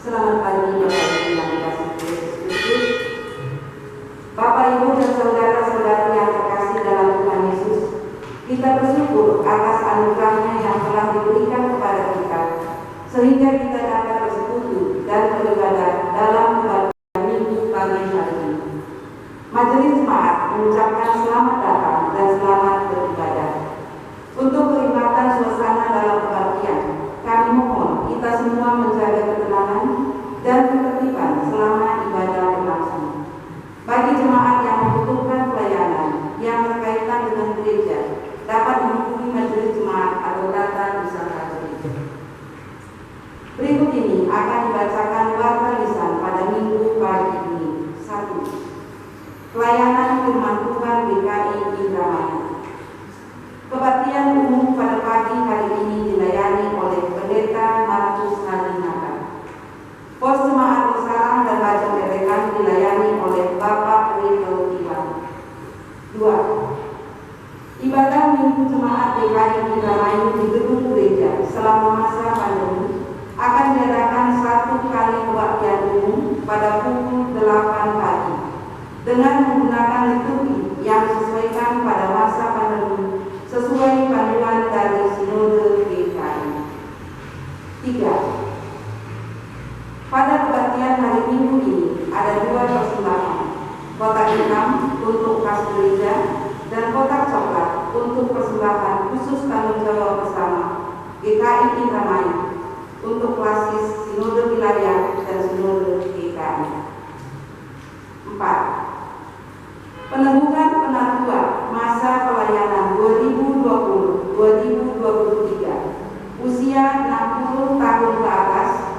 Selamat pagi Bapak Ibu yang dikasihi Yesus Kristus, Bapak Ibu dan saudara-saudari yang terkasih dalam Tuhan Yesus. Kita bersyukur atas anugerah-Nya yang telah diberikan kepada kita, sehingga kita dapat bersekutu dan beribadah dalam kebaktian Minggu pagi hari ini. Majelis Jemaat mengucapkan selamat datang dan selamat beribadah. Untuk kenikmatan suasana dalam kebaktian, kami mohon kita semua menjaga ketenangan dan ketertiban selama ibadah berlangsung. Bagi jemaat yang membutuhkan pelayanan yang berkaitan dengan gereja, dapat menghubungi majelis jemaat atau data wisata gereja. Berikut ini akan dibacakan warta lisan pada Minggu pagi ini. 1. Pelayanan Firman Tuhan GKI Indramayu. Kebaktian umum pada pagi hari ini dilayani oleh Pendeta Markus Nadinata. Pos Jemaat Bersarang dan Bajang Lerekan dilayani oleh Bapak Rido Iwan. 2. Ibadah Minggu Jemaat GKI Indramayu di gedung gereja selama masa pandemi akan diadakan 1 kali kebaktian umum pada pukul 8 pagi dengan menggunakan liturgi yang disesuaikan pada masa pandemi sesuai panduan dari Sinode GKI. 3. Pada kebaktian hari Minggu ini ada 2 persembahan, kotak hitam untuk kas gereja dan kotak coklat untuk persembahan khusus tanggung jawab bersama GKI Indramayu untuk klasis Sinode Wilayah dan Sinode GKI. 4. Peneguhan penatua masa pelayanan 2020-2023 usia 60 tahun ke atas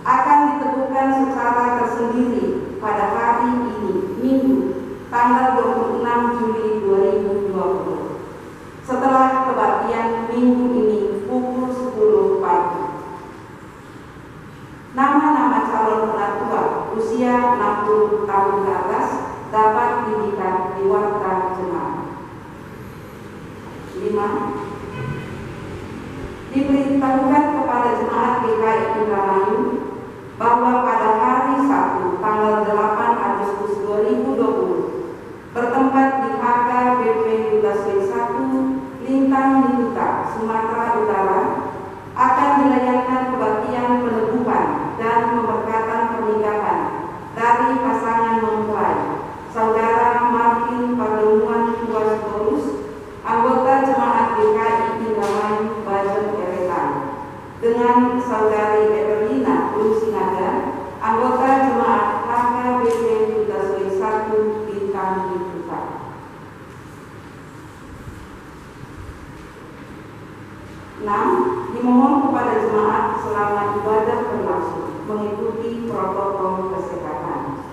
akan diteguhkan secara tersendiri pada hari ini, Minggu, tanggal 26 Juli 2020. Setelah kebaktian Minggu ini pukul 10 pagi. Nama-nama calon penatua usia 60 tahun ke atas dapat dilihat di warta jemaat. 5. Diberitahukan kepada jemaat GKI Indramayu bahwa pada hari Sabtu tanggal 8 Agustus 2020 bertempat di HKBP Dutaswe 1 Lintang Lintuta, Sumatera Utara akan dilayangkan kebaktian peneguhan dan pemberkatan pernikahan dari pasangan mempelai Saudara Martin Pademuan Tuastorus, anggota jemaat GKI Indramayu Bajang Lerekan, dengan Saudari Evelina Lusinaga, anggota jemaat HKBP Dutaswe 1 Lintang Lintuta. 6. Dimohon kepada jemaat selama ibadah berlangsung mengikuti protokol kesehatan.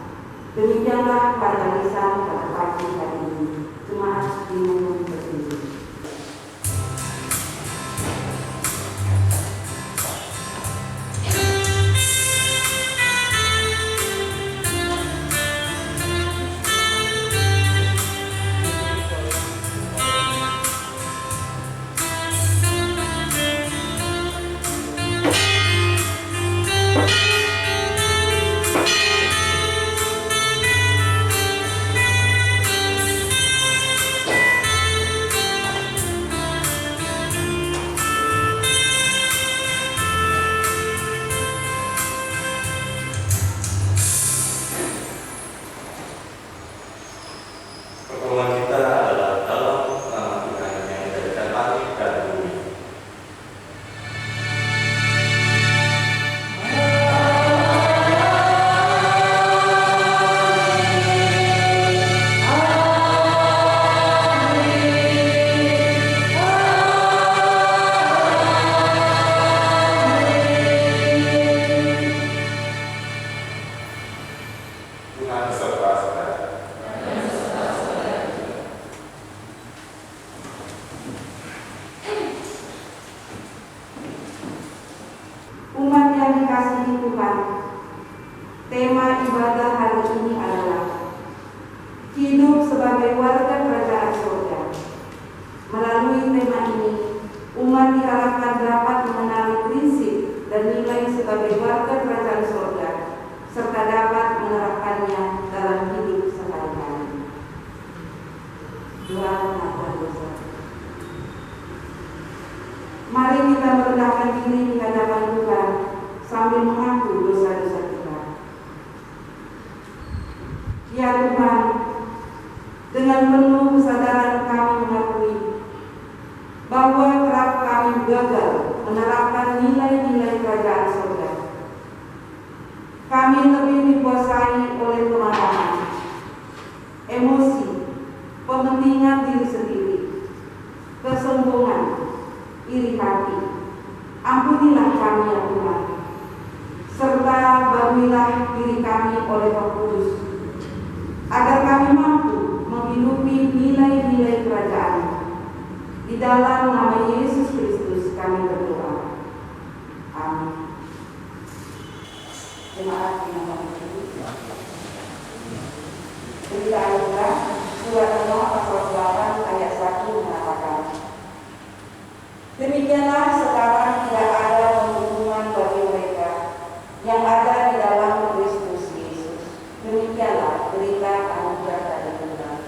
Demikianlah pada lisan pada pagi hari ini. Jemaat dimohon berdiri. Umat yang dikasihi Tuhan, tema ibadah hari ini adalah hidup sebagai warga kerajaan surga. Melalui tema ini, umat diharapkan dapat mengenali prinsip dan nilai sebagai warga kerajaan surga mengaku dosa-dosa kita. Ya Tuhan, dengan penuh kesadaran kami mengakui bahwa kerap kami gagal menerapkan nilai-nilai kerajaan surga. Kami lebih dikuasai oleh kemarahan, emosi, kepentingan diri sendiri, kesombongan, iri hati. Ampunilah kami ya Tuhan, serta baruilah diri kami oleh Roh Kudus, agar kami mampu menghidupi nilai-nilai kerajaan. Di dalam nama Yesus Kristus kami berdoa. Amin. Terima kasih Bapak Ibu. Berita Al-Quran Surat An-Nur pasal 8 ayat 1 mengatakan, demikianlah sekarang tidak ada penghukuman bagi mereka yang ada di dalam Kristus Yesus. Demikianlah berita anugerah dari Tuhan.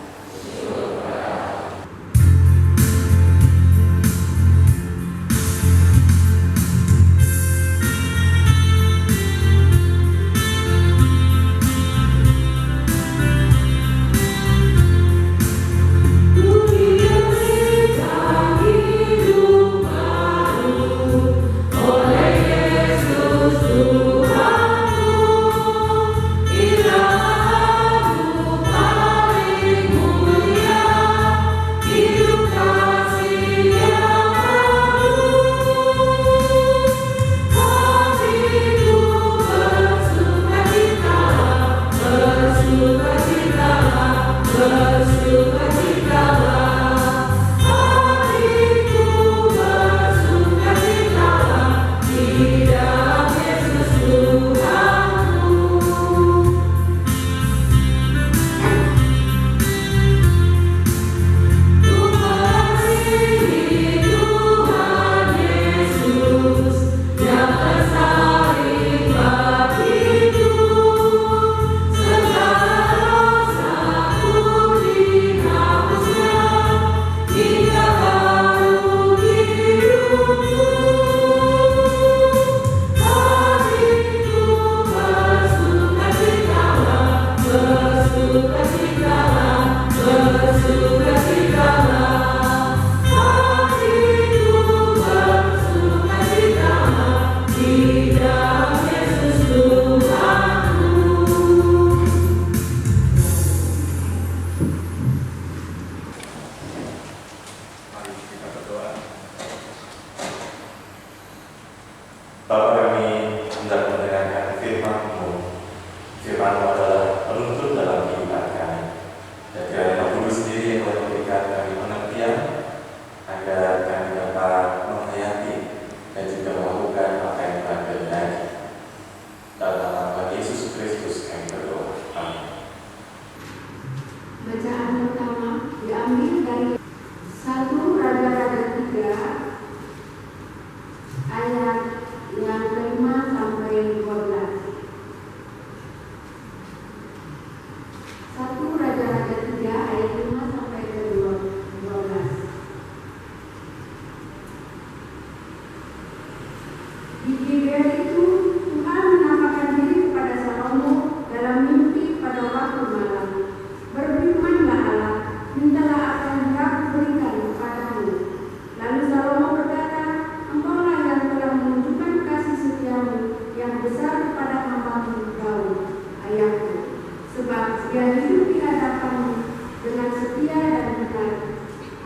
Bapa, kami hendak mendengarkan firman-Mu. Firman-Mu adalah penuntun dalam kehidupan kami. Dan kiranya Roh Kudus sendiri yang boleh memberikan kami pengertian agar kami dapat menghayati dan juga melakukan apa yang telah kehendaki. Dalam nama Tuhan Yesus Kristus kami berdoa. Amin. Bacaan pertama diambil dari 1 Raja-Raja 3 ayat yang ke-5 sampai 12. 1 Raja-Raja 3 ayat 5 sampai 12. Di Gibeon itu Tuhan menampakkan diri kepada Salomo dalam mimpi pada waktu malam. Berfirmanlah Allah, mintalah apa yang aku berikan kepadamu. Lalu Salomo berkata, engkaulah yang telah menunjukkan kasih setiamu yang besar kepada hamba-Mu Daud, ayahku. Sebab dia hidup di hadapanmu dengan setia dan benar,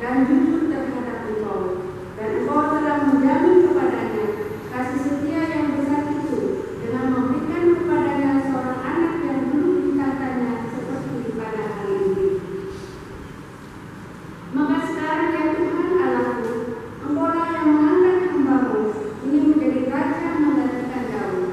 dan jujur terhadap engkau. Dan engkau telah menjamin kepadanya kasih setia yang besar itu dengan memberikan kepadanya seorang anak yang belum dikatanya seperti pada hari ini. Maka sekarang ya Tuhan Allahku, engkaulah yang mengangkat hamba-Mu ini menjadi raja menggantikan Daud,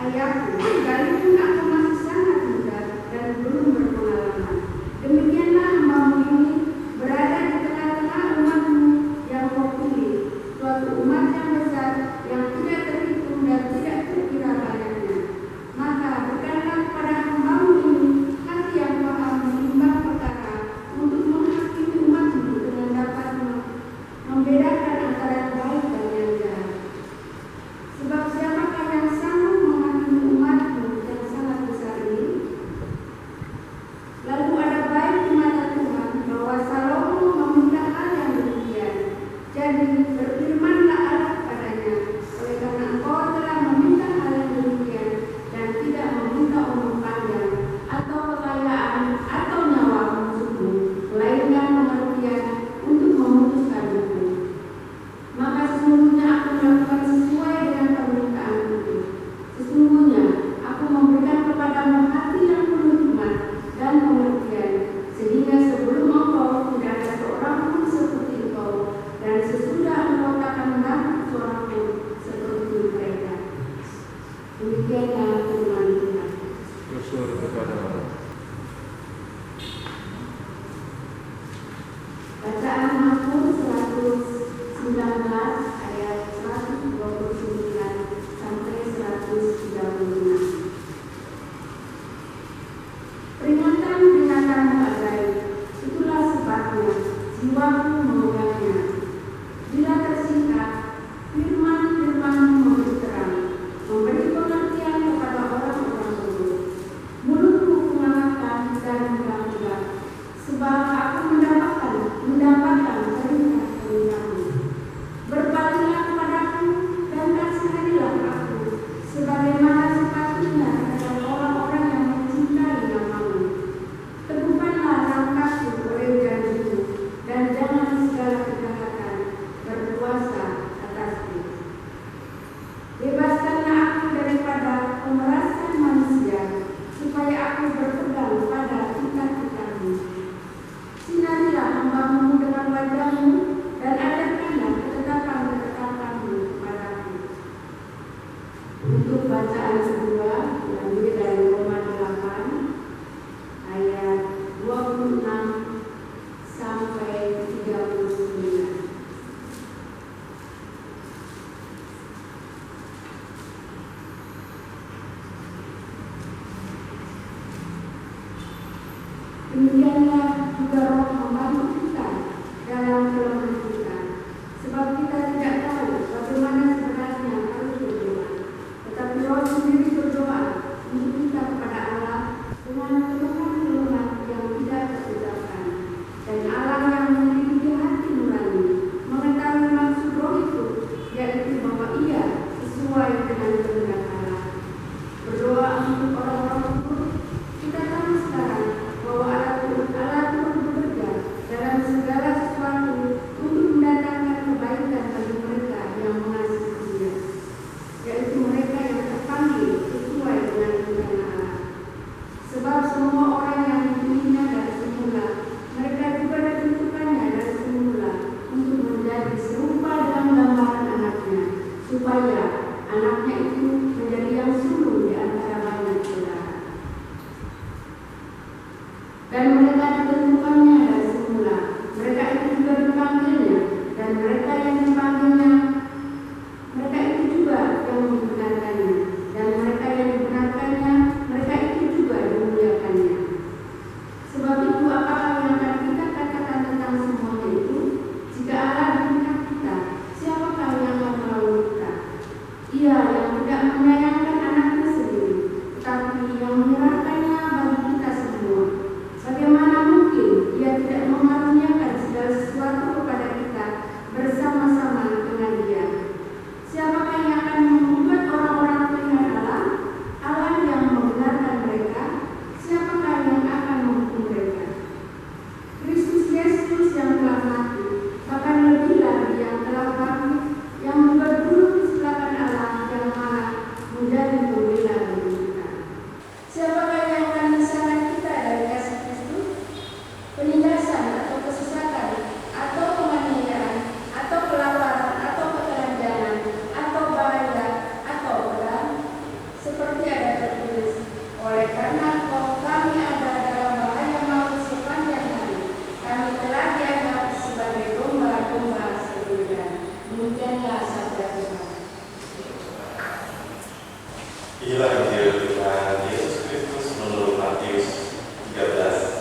ayahku, sekalipun aku masih sangat muda dan belum berpengalaman. Demikianlah hamba-Mu ini berada di tengah-tengah umat-Mu yang Kau pilih, suatu umat yang besar yang tidak terhitung dan tidak terkira banyaknya. Maka berikanlah kepada hamba-Mu ini hati yang paham menimbang perkara untuk menghakimi umat-Mu dengan dapat membedakan antara yang baik dan yang jahat. Sebab siapakah yang sanggup menghakimi Demikianlah firman Tuhan. Syukur kepada Allah. Bacaan Mazmur 119 ayat 129 sampai 136. Peringatan-peringatanmu ajaib, itulah sebabnya jiwaku memegangnya. Bila tersingkat, firman-firman-Mu memberi terang, memberi pengertian kepada orang-orang bodoh. Mulutku mengalahkan dan mengganggu, sebab aku mendapatkan perintah-perintah-Mu. Berpalinglah kepadaku dan kasihanilah aku, sebagaimana sepatutnya terhadap orang-orang yang mencintai nama-Mu. Teguhkanlah langkahku oleh janji-Mu, dan jangan segala kejahatan berkuasa atasku. Bebaskanlah aku daripada pemerasan manusia, supaya aku berpegang pada kitab-kitab-Mu. Sinarilah hamba-Mu dengan wajah-Mu, dan ajarkanlah ketetapan-ketetapan-Mu kepadaku. Untuk bacaan kedua, diambil dari Roma 8 ayat 26 sampai 39. Demikianlah juga Roh membantu kita dalam kelemahan kita, sebab kita tidak tahu bagaimana sebenarnya harus berdoa. Tetapi Roh sendiri berdoa untuk kita kepada Allah dengan keluhan-keluhan yang tidak terucapkan. Dan Allah yang memiliki hati nurani mengetahui maksud Roh itu, yaitu bahwa Ia sesuai dengan kehendak Allah. Berdoa untuk orang-orang kufur, kita tahu sekarang bahwa Allah turut bekerja dalam segala sesuatu untuk mendatangkan kebaikan bagi mereka yang mengasihi Dia, yaitu mereka yang terpanggil sesuai dengan rencana Allah. Sebab semua orang yang dipilihnya dari semula, mereka juga ditentukannya dari semula untuk menjadi serupa dalam gambaran anaknya, supaya anaknya itu menjadi yang sulung di antara banyak saudara. Dan mereka ditentukannya dari semula, mereka itu juga dipanggilnya, dan mereka yang dipanggilnya, mereka itu juga yang membenarkannya, dan mereka yang dibenarkannya, mereka itu juga dimuliakannya. Sebab itu apakah yang akan kita katakan tentang semuanya itu? Jika Allah di pihak kita, siapakah yang akan melawan kita? Ia yang tidak menyayangkan anaknya sendiri, tetapi yang menyerahkannya bagi kita semua. Bagaimana mungkin Ia tidak mengaruniakan segala sesuatu kepada kita bersama-sama dengan Dia? Siapakah yang akan membuat orang-orang teringat Allah? Allah yang membenarkan mereka. Siapakah yang akan menghukum mereka? Kristus Yesus yang telah mati, bahkan lebih lagi yang telah bangkit, yang juga duduk di sebelah kanan Allah yang maha menjadi pembela bagi kita. Siapakah yang akan memisahkan kita dari kasih Kristus? Penindasan atau kesesatan, atau penganiayaan, atau kelaparan, atau ketelanjangan, atau bahaya, atau perang? Seperti ada tertulis, oleh karena kami ada dalam bahaya maut sepanjang hari, kami telah dianggap sebagai domba-domba sembelihan. Demikianlah sabda Tuhan. Inilah Injil Tuhan Yesus Kristus menurut Matius 13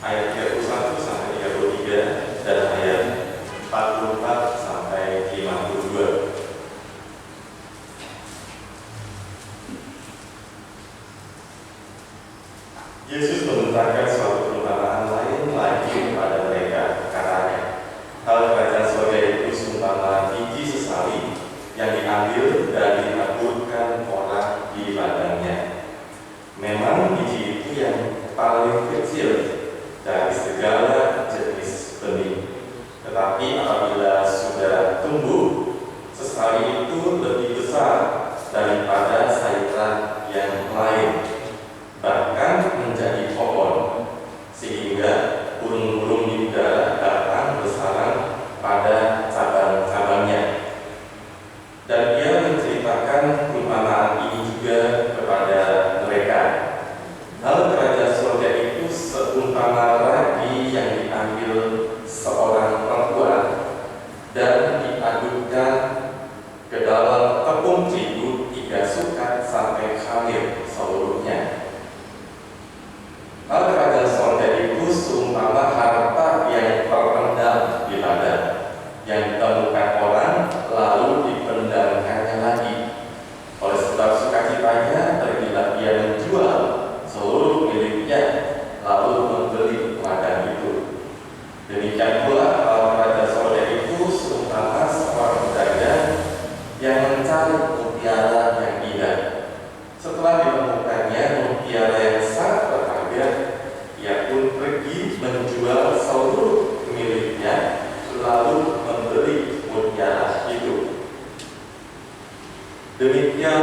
ayat 31 sampai 33 dan ayat 44 sampai 52. Yesus membentangkan suatu perumpamaan lain lagi kepada mereka. Katanya, hal kerajaan surga itu seumpama biji sesali yang diambil dan ditaburkan orang di ladangnya. Memang biji itu yang paling kecil dari segala jenis benih. Tetapi apabila sudah tumbuh, sesali itu lebih besar daripada sayuran yang lain, bahkan menjadi pohon, sehingga burung-burung di udara datang bersarang pada cabang-cabangnya. Dan ia menceritakan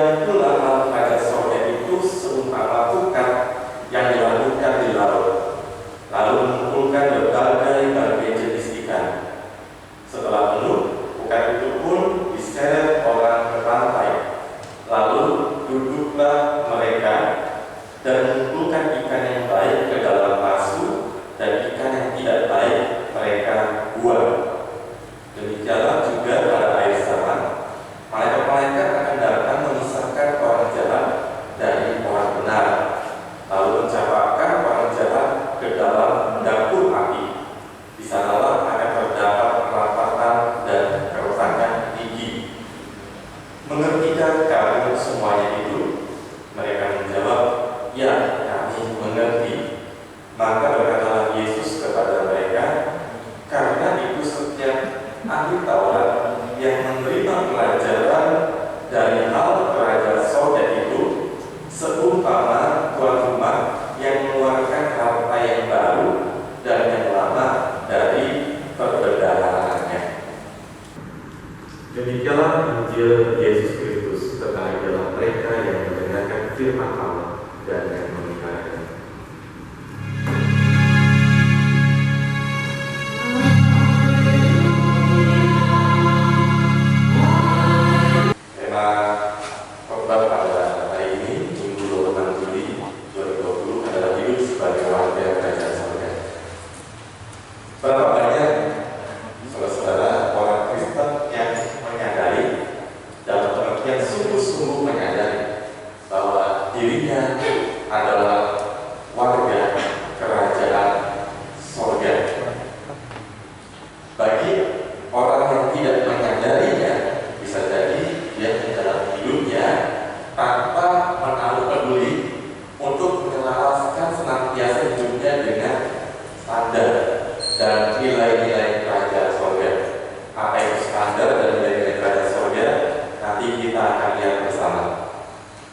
Demikian pula hal kerajaan sorga itu seumpama tukang yang dilakukan di laut, lalu mengumpulkan berbagai jenis ikan. Setelah penuh, bukan itu pun diseret orang ke pantai. Lalu duduklah mereka dan mengumpulkan ikan yang baik ke dalam pasu, dan ikan yang tidak baik mereka buang. Demikianlah juga pada akhir zaman, malaikat-malaikat akan datang memisahkan orang jahat dari orang benar, lalu mencampakkan orang jahat ke dalam dapur api. Di sanalah akan terdapat kerapatan dan kerusakan gigi. Mengertikah kamu semuanya itu? Mereka menjawab, ya, kami mengerti. Maka berkatalah Yesus kepada mereka, karena itu setiap ahli Taurat yang menerima pelajaran dari hal kerajaan sorga itu seumpama tuan rumah yang mengeluarkan harta yang baru dan yang lama dari perbendaharanya. Demikianlah Injil Yesus Kristus terkait dalam mereka yang mendengarkan firman Allah dan yang memeliharanya. Tema khotbah pada hari ini, Minggu 26 Juli 2020, adalah hidup sebagai warga kerajaan sorga. Berapa banyak saudara-saudara orang Kristen yang menyadari, dalam pengertian sungguh-sungguh menyadari, bahwa dirinya adalah warga kerajaan sorga. Bagi orang yang tidak menyadarinya, bisa jadi dia dalam hidupnya tanpa menaruh peduli untuk menyelaraskan senantiasa hidupnya dengan standar dan nilai-nilai kerajaan sorga. Apa itu standar dan nilai-nilai kerajaan sorga? Nanti kita akan lihat bersama.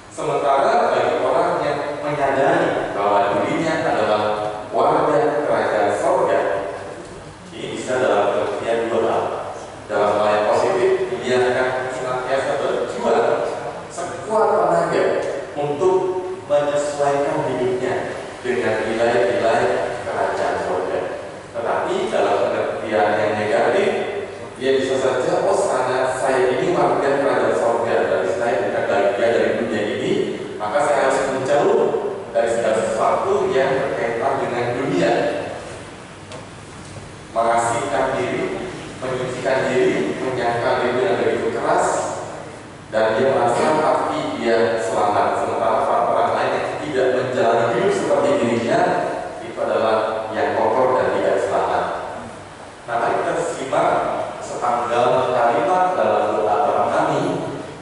Sementara bagi orang yang menyadari bahwa dirinya adalah warga kerajaan sorga, ini bisa dalam pengertian dua hal. Dalam hal yang positif, dia akan senantiasa berjuang sekuat tenaga untuk menyesuaikan hidupnya dengan nilai-nilai kerajaan sorga. Tetapi dalam pengertian yang negatif, dia bisa saja, oh karena saya ini warga kerajaan sorga, berarti saya bukan bagian dari dunia ini, maka saya harus menjauh dari segala sesuatu yang berkaitan dengan dunia. Mengasihkan diri, menyucikan diri, menyangkal diri dengan begitu keras, dan dia merasa pasti dia selamat. Sementara orang lain yang tidak menjalani hidup seperti dirinya, itu adalah yang kotor dan tidak selamat. Nah, mari kita simak sepenggal kalimat dalam doa Bapa Kami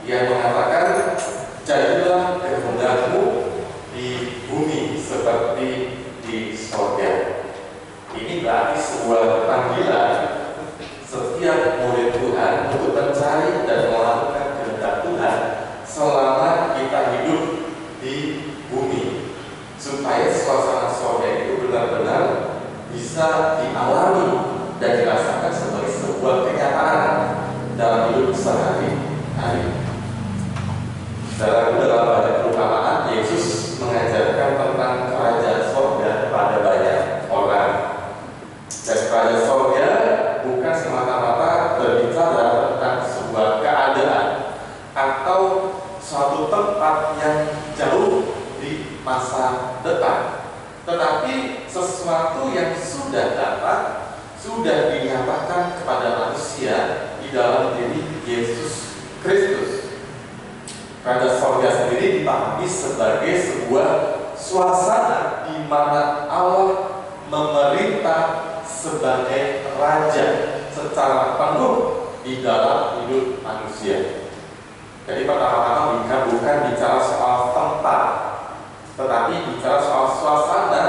yang mengatakan, jadilah kehendakmu di bumi seperti di sorga. Ini berarti sebuah panggilan setiap murid Tuhan untuk mencari dan melakukan kehendak Tuhan selama kita hidup di bumi, supaya suasana sorga itu benar-benar bisa dialami dan dirasakan sebagai sebuah kenyataan dalam hidup sehari-hari. Dalam banyak perumpamaan, Yesus mengajarkan tentang kerajaan sorga kepada banyak orang. Dan kerajaan sorga bukan semata-mata berbicara tentang sebuah keadaan atau suatu tempat yang jauh di masa depan, tetapi sesuatu yang sudah dapat, sudah dinyatakan kepada manusia di dalam diri Yesus Kristus. Kerajaan sorga sendiri dipahami sebagai sebuah suasana di mana Allah memerintah sebagai raja secara penuh di dalam hidup manusia. Jadi pertama-tama bukan bicara soal tempat, tetapi bicara soal suasana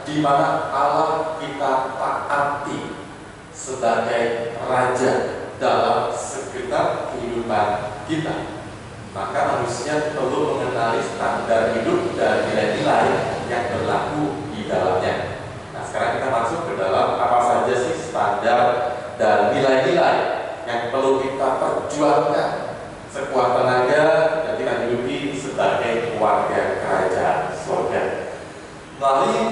di mana Allah kita taati sebagai raja dalam segenap kehidupan kita. Maka manusia perlu mengenali standar hidup dan nilai-nilai yang berlaku di dalamnya. Nah, sekarang kita masuk ke dalam apa saja sih standar dan nilai-nilai yang perlu kita perjuangkan sekuat tenaga dan kita hidupi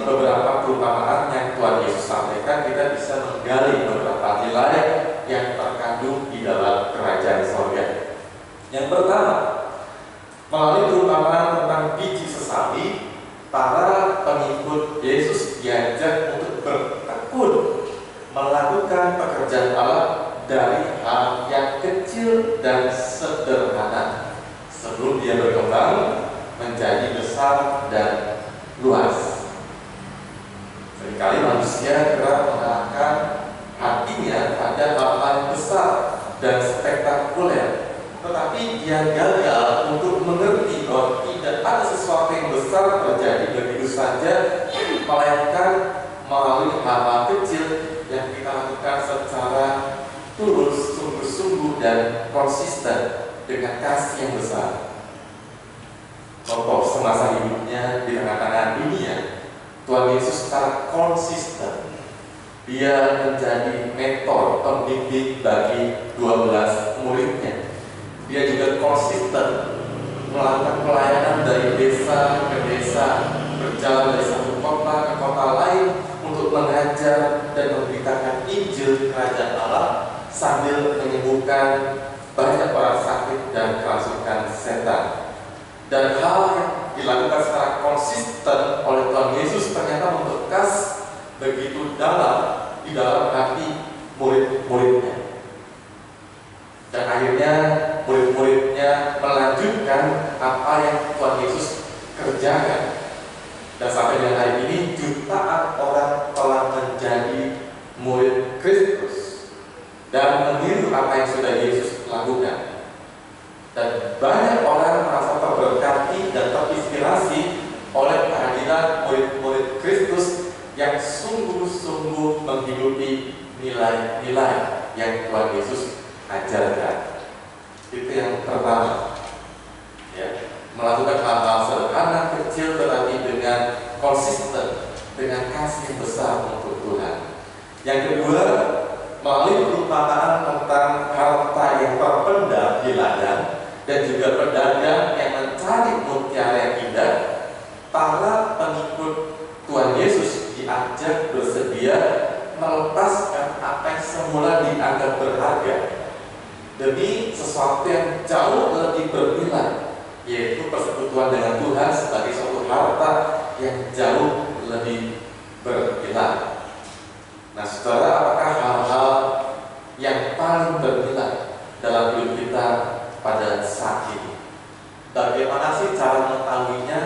beberapa perumpamaan yang Tuhan Yesus sampaikan, kita bisa menggali beberapa nilai yang terkandung di dalam kerajaan sorga. Yang pertama, melalui perumpamaan tentang biji sesali, para pengikut Yesus diajak untuk bertekun melakukan pekerjaan Allah dari hal yang kecil dan sederhana sebelum dia berkembang menjadi besar dan luas. Seringkali manusia kerap mengarahkan hatinya pada hal-hal besar dan spektakuler, tetapi dia gagal untuk mengerti bahwa tidak ada sesuatu yang besar terjadi begitu saja, melainkan melalui hal-hal kecil yang kita lakukan secara tulus, sungguh-sungguh dan konsisten dengan kasih yang besar. Contoh semasa hidupnya di tengah-tengah dunia, Tuhan Yesus secara konsisten dia menjadi mentor, pembimbing bagi 12 muridnya. Dia juga konsisten melakukan pelayanan dari desa ke desa, berjalan dari satu kota ke kota lain untuk mengajar dan memberitakan Injil Kerajaan Allah sambil menyembuhkan banyak orang sakit dan kerasukan setan. Dan hal yang dilakukan secara konsisten oleh Tuhan Yesus ternyata membekas begitu dalam di dalam hati murid-muridnya. Dan akhirnya murid-muridnya melanjutkan apa yang Tuhan Yesus kerjakan. Dan sampai dengan hari ini jutaan orang telah menjadi murid Kristus dan meniru apa yang sudah Yesus lakukan. Dan banyak orang merasa terberkati dan terinspirasi oleh kehadiran murid-murid Kristus yang sungguh-sungguh menghidupi nilai-nilai yang Tuhan Yesus ajarkan. Itu yang pertama, ya, melakukan hal-hal sederhana kecil tetapi dengan konsisten, dengan kasih yang besar untuk Tuhan. Yang kedua, melalui perumpamaan tentang harta yang terpendam di ladang dan juga pedagang yang mencari mutiara yang indah, para pengikut Tuhan Yesus diajak bersedia melepaskan apa yang semula dianggap berharga demi sesuatu yang jauh lebih bernilai, yaitu persekutuan dengan Tuhan sebagai suatu harta yang jauh lebih bernilai. Nah, saudara, apakah hal-hal yang paling bernilai dalam hidup kita pada saat ini? Bagaimana sih cara mengetahuinya?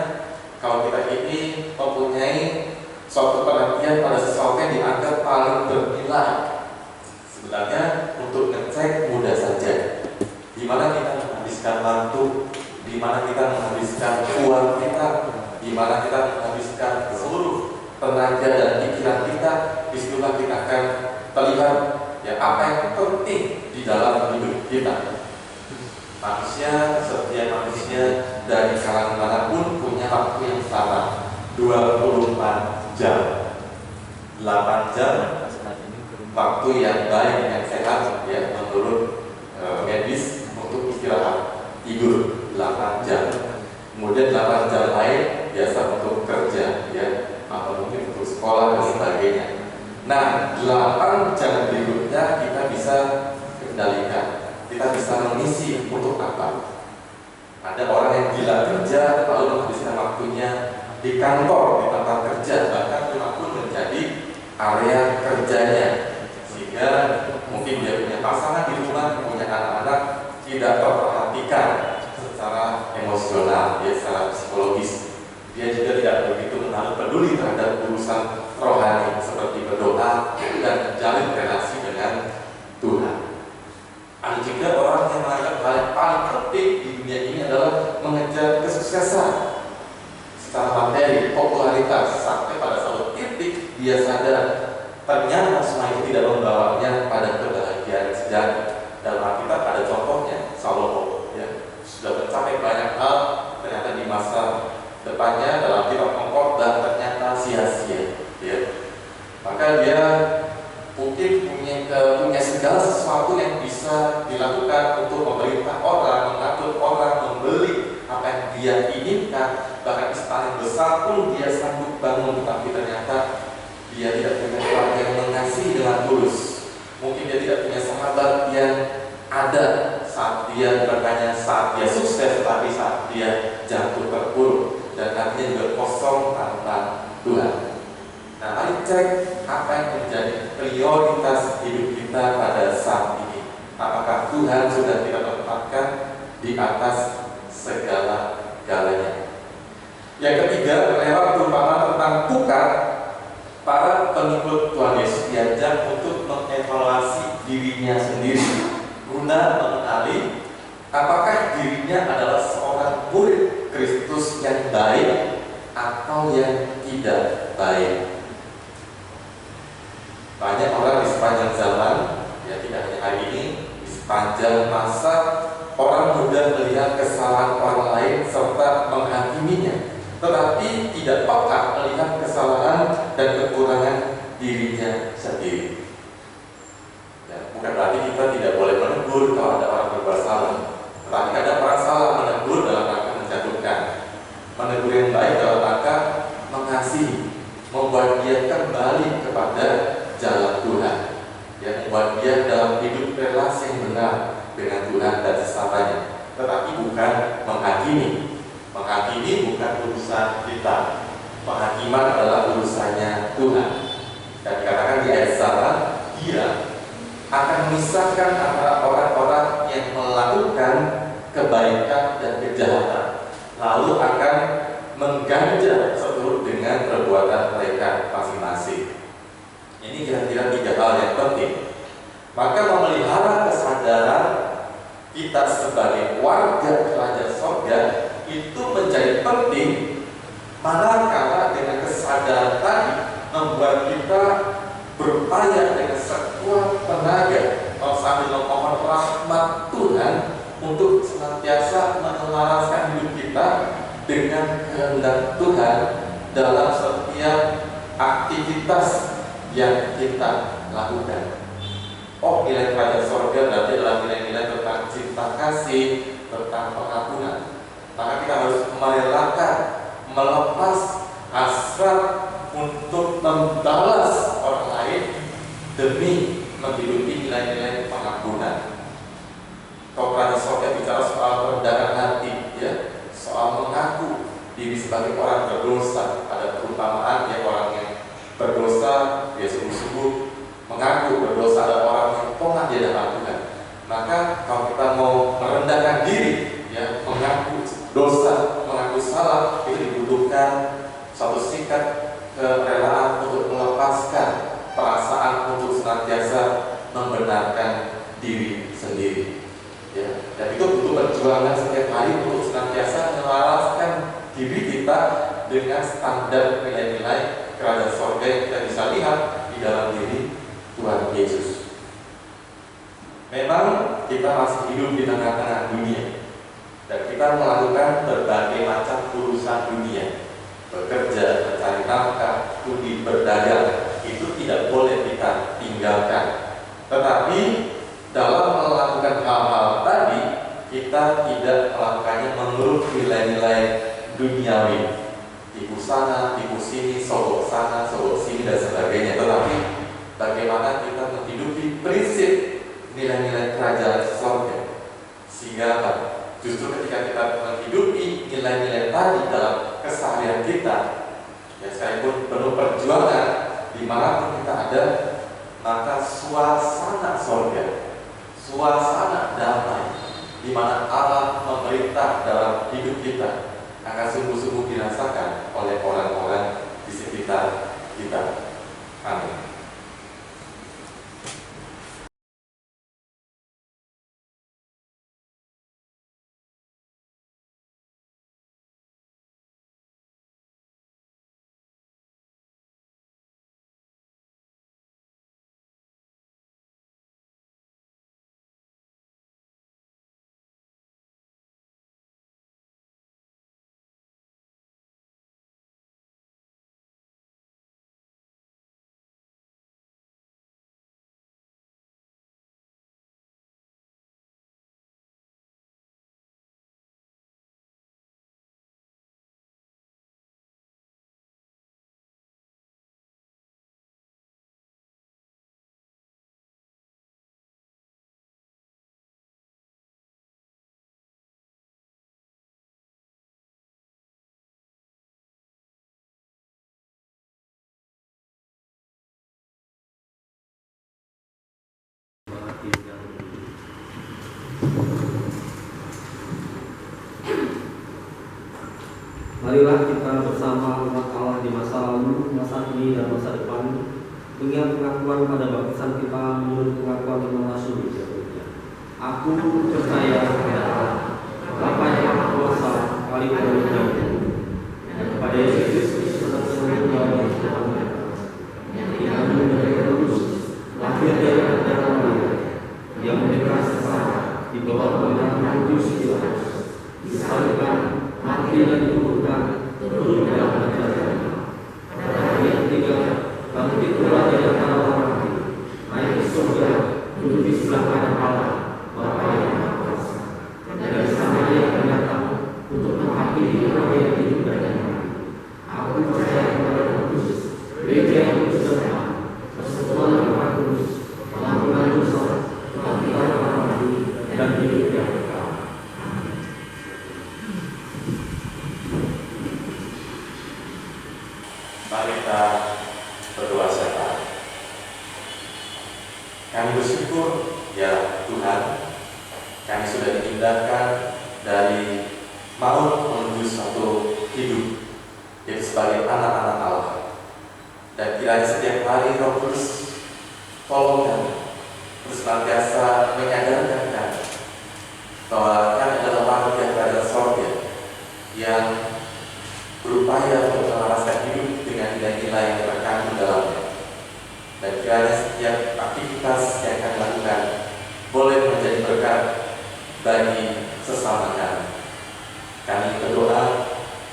Kalau kita ini mempunyai suatu perhatian pada sesuatu yang dianggap paling bernilai, sebenarnya untuk ngecek mudah saja. Di mana kita menghabiskan waktu, di mana kita menghabiskan uang kita, di mana kita menghabiskan seluruh tenaga dan pikiran kita, disitulah kita akan terlihat ya apa yang penting di dalam hidup kita. Manusia, setiap manusia dari kalangan manapun punya waktu yang sama, 24 jam. 8 jam waktu yang baik, yang sehat ya menurut medis untuk istirahat, tidur 8 jam. Kemudian 8 jam lain biasa untuk kerja ya, atau mungkin untuk sekolah dan sebagainya. Nah, 8 jam berikutnya kita bisa kendalikan, kita bisa mengisi untuk apa. Ada orang yang gila kerja lalu menghabiskan waktunya di kantor, di tempat kerja, bahkan rumah pun menjadi area kerjanya, sehingga mungkin dia punya pasangan di rumah, punya anak-anak, tidak terperhatikan secara emosional, ya, secara psikologis. Dia juga tidak begitu menaruh peduli terhadap urusan rohani seperti berdoa dan menjalin relasi dengan Tuhan. Ada juga orang yang menganggap hal yang paling penting di dunia ini adalah mengejar kesuksesan secara materi, popularitas, sampai pada suatu titik dia sadar ternyata semua itu tidak membawanya pada kebahagiaan sejati. Dalam Alkitab ada contohnya, Salomo ya, sudah mencapai banyak hal, ternyata di masa depannya dalam kitab Pengkhotbah ternyata sia-sia ya. Maka dia mungkin punya segala sesuatu yang bisa dilakukan untuk memerintah orang, mengatur orang, membeli apa yang dia dia inginkan, bahkan istana yang besar pun dia sanggup bangun, tetapi ternyata dia tidak punya keluarga yang mengasihi dengan tulus. Mungkin dia tidak punya sahabat yang ada saat dia bertanya, saat dia sukses, tetapi saat dia jatuh terpuruk, dan hatinya juga kosong tanpa Tuhan. Nah, mari cek apa yang menjadi prioritas hidup kita pada saat ini. Apakah Tuhan sudah kita tempatkan di atas segala-galanya? Yang ketiga, lewat perumpamaan tentang tukar, para pengikut Tuhan Yesus diajak untuk mengevaluasi dirinya sendiri guna mengenali apakah dirinya adalah seorang murid Kristus yang baik atau yang tidak baik. Banyak orang di sepanjang zaman, ya tidak hanya hari ini, di sepanjang masa, orang mudah melihat kesalahan orang lain serta menghakiminya, tetapi tidak peka melihat kesalahan dan kekurangan dirinya sendiri. Ya, bukan berarti kita tidak boleh menegur kalau ada orang berbuat salah, tetapi kadang orang salah menegur dalam rangka menjatuhkan. Menegur yang baik dalam rangka mengasihi, membuat dia kembali kepada jalan Tuhan, yang membuat dia dalam hidup relasi yang benar dengan Tuhan dan sesamanya, tetapi bukan menghakimi. Menghakimi bukan urusan kita. Penghakiman adalah urusannya Tuhan. Dan dikatakan di ayat sana, dia akan memisahkan antara orang-orang yang melakukan kebaikan dan kejahatan, lalu akan mengganja seturut dengan perbuatan mereka masing-masing. Ini kira-kira 3 hal yang penting. Maka memelihara kesadaran kita sebagai warga kerajaan sorga itu menjadi penting, manakala dengan kesadaran tadi membuat kita berupaya dengan sekuat tenaga sambil memohon rahmat Tuhan untuk senantiasa menyelaraskan hidup kita dengan kehendak Tuhan dalam setiap aktivitas yang kita lakukan. Oh, nilai kerajaan sorga berarti adalah nilai-nilai tentang cinta kasih, tentang pengampunan. Maka kita harus merelakan, melepas hasrat untuk membalas orang lain demi menghidupi nilai-nilai pengampunan. Kalau kerajaan sorga bicara soal kerendahan hati, ya, soal mengaku diri sebagai orang berdosa. Ada perumpamaan ya, orang yang berdosa dia sungguh-sungguh mengaku berdosa, ada orang yang pongah di hadapan Tuhan. Maka kalau kita mau merendahkan diri, ya, mengaku dosa, mengaku salah, itu dibutuhkan satu sikap kerelaan untuk melepaskan perasaan untuk senantiasa membenarkan diri sendiri. Ya, dan itu butuh perjuangan setiap hari untuk senantiasa menyelaraskan diri kita dengan standar nilai-nilai kerajaan sorga yang kita bisa lihat di dalam diri Tuhan Yesus. Memang kita masih hidup di tengah-tengah dunia, dan kita melakukan berbagai macam urusan dunia, bekerja, mencari nafkah, studi, berdagang, itu tidak boleh kita tinggalkan. Tetapi dalam melakukan hal-hal tadi, kita tidak melakukannya menurut nilai-nilai duniawi, tipu sana, tipu sini, sogok sana, sogok sini, dan sebagainya. Tetapi bagaimana kita menghidupi prinsip nilai-nilai kerajaan sorga, sehingga justru ketika kita menghidupi nilai-nilai tadi dalam keseharian kita, ya sekalipun penuh perjuangan dimanapun kita ada, maka suasana sorga, suasana damai, di mana Allah memerintah dalam hidup kita, akan sungguh-sungguh dirasakan oleh orang-orang di sekitar kita. Amin. Marilah kita bersama umat Allah di masa lalu, masa kini, dan masa depan mengingat pengakuan pada baptisan kita menurut pengakuan Imam Rasul berikutnya. Aku percaya kepada Allah, Bapa yang Maha Kuasa, Kali dan kepada Yesus Kristus, Anak Tunggal Tuhan yang dikandung dari Roh Kudus, lahir dari darah Maria, yang menderita sengsara di bawah pemerintahan Pontius Pilatus, disalibkan, mati dan dikuburkan, turun dalam kerajaan. Pada hari yang ketiga, bangkit pula dari antara orang mati, naik ke surga, duduk di sebelah kanan Allah, Bapa yang Maha Kuasa. Dan dari sana Dia akan datang untuk menghakimi orang yang hidup dan yang mati. Aku percaya kepada Roh Kudus, Gereja yang kudus dan sama, persekutuan yang Maha Kudus, pengampunan dosa, kebangkitan orang mati, dan hidup yang kekal. Mari kita berdoa serta. Kami bersyukur ya Tuhan, kami sudah dipindahkan dari maut menuju suatu hidup, yaitu sebagai anak-anak Allah. Dan kiranya setiap hari Roh Kudus tolong kami terus senantiasa menyadarkan kami bahwa kami adalah warga kerajaan sorga yang berupaya untuk melaraskan hidup dengan nilai-nilai yang terkandung dalamnya. Dan kiranya setiap aktivitas yang kami lakukan boleh menjadi berkat bagi sesama kami. Kami berdoa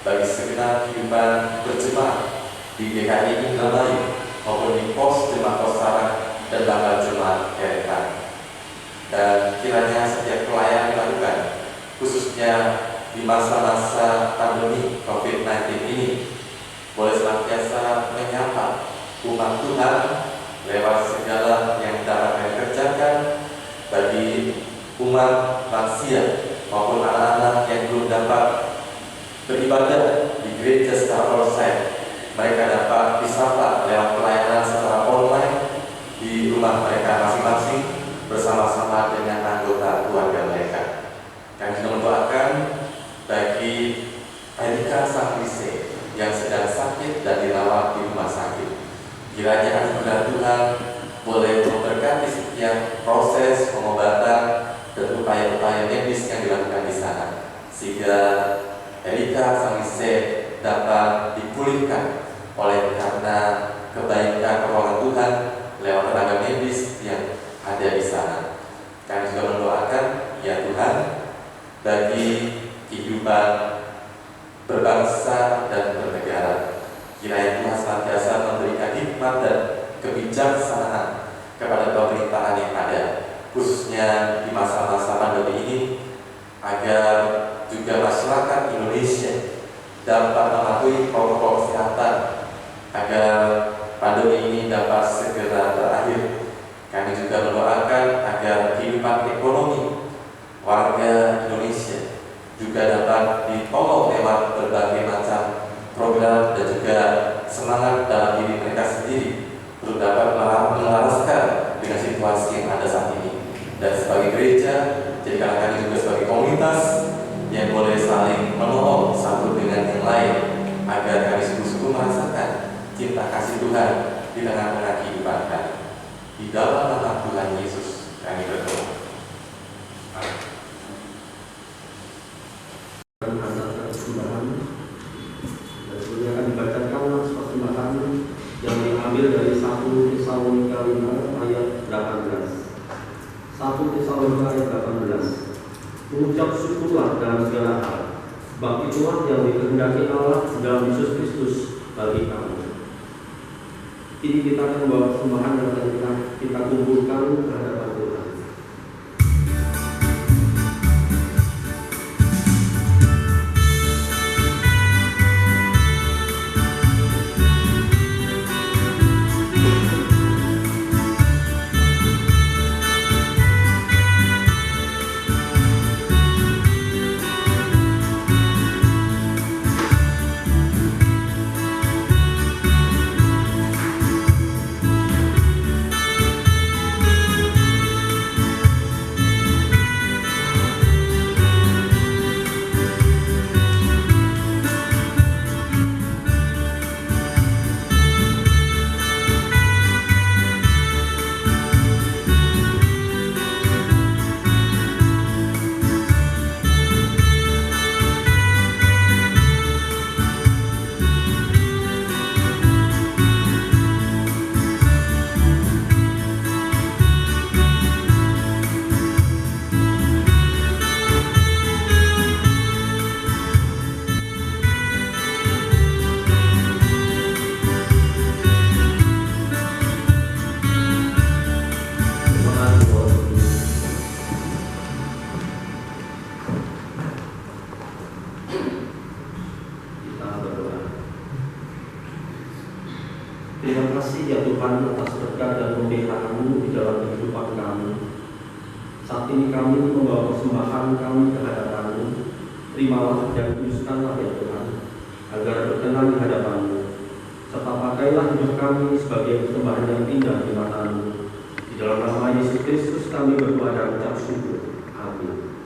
bagi segenap kehidupan berjemaat di GKI Indramayu maupun di pos jemaat Kosara dan bakal jemaat Keretan. Dan kiranya setiap pelayanan dilakukan, khususnya di masa-masa pandemi COVID-19 ini, boleh senantiasa menyapa umat Tuhan lewat segala yang dapat kami kerjakan bagi umat lansia maupun anak-anak yang belum dapat beribadah di gereja secara onsite. Mereka dapat disapa lewat pelayanan secara online di rumah mereka masing-masing bersama-sama dengan anggota keluarga mereka. Kami juga mendoakan bagi Erika Sanglise yang sedang sakit dan dirawat di rumah sakit. Kiranya anugerah Tuhan boleh memberkati setiap proses pengobatan dan upaya-upaya medis yang dilakukan di sana, sehingga Erika Sanglise dapat dipulihkan oleh karena kebaikan pertolongan Tuhan lewat tenaga medis yang ada di sana. Kami juga mendoakan ya Tuhan bagi kehidupan berbangsa dan bernegara. Kiranya Tuhan senantiasa memberikan hikmat dan kebijaksanaan kepada pemerintahan yang ada, khususnya di masa-masa pandemi ini, agar juga masyarakat Indonesia dapat mematuhi protokol kesehatan agar pandemi ini dapat segera berakhir. Kami juga mendoakan agar kehidupan ekonomi warga Indonesia juga dapat ditolong lewat berbagai macam program dan juga semangat dalam diri mereka sendiri untuk dapat melaraskan dengan situasi yang ada saat ini. Dan sebagai gereja, jadikanlah kami juga sebagai komunitas yang boleh saling menolong satu dengan yang lain agar kami sungguh-sungguh merasakan cinta kasih Tuhan di tengah-tengah kehidupan kami. Di dalam nama Tuhan Yesus kami berdoa. Amin. Persembahan dan sebelumnya akan dibacakan persembahan yang diambil dari 1 Tesalonika 5 ayat 18. 1 Tesalonika ayat 18. Mengucap syukurlah dalam segala hal, sebab itulah yang dikehendaki Allah dalam Yesus Kristus bagi kamu. Ini kita akan membawa persembahan yang akan kita kumpulkan terhadap Tuhan. Terima kasih ya Tuhan atas berkat dan pemeliharaan-Mu di dalam kehidupan kami. Saat ini kami membawa persembahan kami ke hadapan-Mu. Terimalah dan kuduskanlah ya Tuhan, agar berkenan di hadapan-Mu. Serta pakailah hidup kami sebagai persembahan yang indah di mata-Mu. Di dalam nama Yesus Kristus kami berdoa dan ucap syukur. Amin.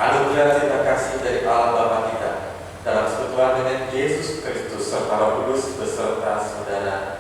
Anugerah cinta kasih dari Allah Bapa kita dalam persekutuan dengan Yesus Kristus serta Roh Kudus beserta saudara